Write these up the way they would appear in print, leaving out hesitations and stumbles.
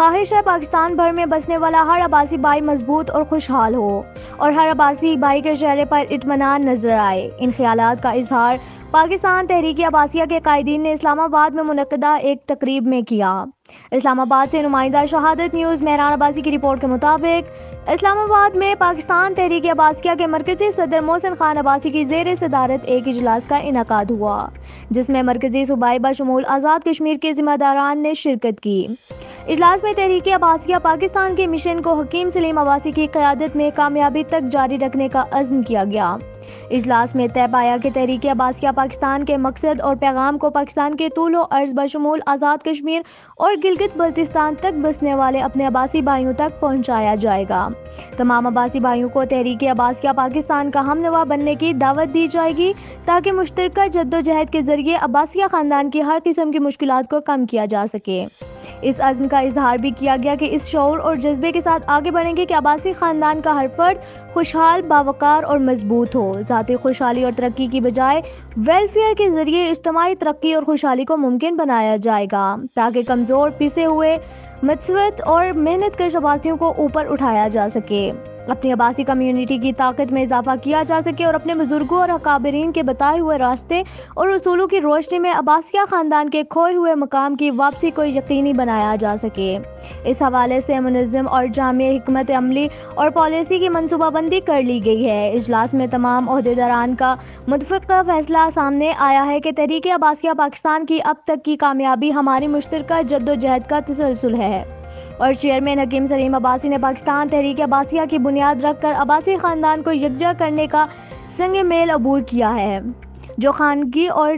خواہش ہے پاکستان بھر میں بسنے والا ہر عباسی بھائی مضبوط اور خوشحال ہو اور ہر عباسی بھائی کے چہرے پر اطمینان نظر آئے۔ ان خیالات کا اظہار پاکستان تحریک عباسیہ کے قائدین نے اسلام آباد میں منعقدہ ایک تقریب میں کیا۔ اسلام آباد سے نمائندہ شہادت نیوز مہران عباسی کی رپورٹ کے مطابق اسلام آباد میں پاکستان تحریک عباسیہ کے مرکزی صدر محسن خان عباسی کی زیر صدارت ایک اجلاس کا انعقاد ہوا، جس میں مرکزی صوبائی بشمول آزاد کشمیر کے ذمہ داران نے شرکت کی۔ اجلاس میں تحریک عباسیہ پاکستان کے مشن کو حکیم سلیم عباسی کی قیادت میں کامیابی تک جاری رکھنے کا عزم کیا گیا۔ اجلاس میں طے پایا کہ تحریک عباسیہ پاکستان کے مقصد اور پیغام کو پاکستان کے طول و عرض بشمول آزاد کشمیر اور گلگت بلتستان تک بسنے والے اپنے عباسی بھائیوں تک پہنچایا جائے گا۔ تمام عباسی بھائیوں کو تحریک عباسیہ پاکستان کا ہم نوا بننے کی دعوت دی جائے گی تاکہ مشترکہ جدوجہد کے ذریعے عباسیہ خاندان کی ہر قسم کی مشکلات کو کم کیا جا سکے۔ اس عزم کا اظہار بھی کیا گیا کہ اس شعور اور جذبے کے ساتھ آگے بڑھیں گے کہ عباسی خاندان کا ہر فرد خوشحال، باوقار اور مضبوط ہو۔ ذاتی خوشحالی اور ترقی کی بجائے ویلفیئر کے ذریعے اجتماعی ترقی اور خوشحالی کو ممکن بنایا جائے گا تاکہ کمزور، پسے ہوئے، متوسط اور محنت کش عباسیوں کو اوپر اٹھایا جا سکے، اپنی عباسی کمیونٹی کی طاقت میں اضافہ کیا جا سکے اور اپنے بزرگوں اور اکابرین کے بتائے ہوئے راستے اور اصولوں کی روشنی میں عباسیہ خاندان کے کھوئے ہوئے مقام کی واپسی کو یقینی بنایا جا سکے۔ اس حوالے سے منظم اور جامع حکمت عملی اور پالیسی کی منصوبہ بندی کر لی گئی ہے۔ اجلاس میں تمام عہدیداران کا متفقہ فیصلہ سامنے آیا ہے کہ تحریک عباسیہ پاکستان کی اب تک کی کامیابی ہماری مشترکہ جدوجہد کا تسلسل ہے، اور چیئرمین حکیم سلیم عباسی نے پاکستان تحریک عباسیہ کی بنیاد رکھ کر عباسی خاندان کو یکجا کرنے کا سنگ میل عبور کیا ہے، جو خانگی اور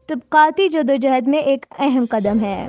طبقاتی جدوجہد میں ایک اہم قدم ہے۔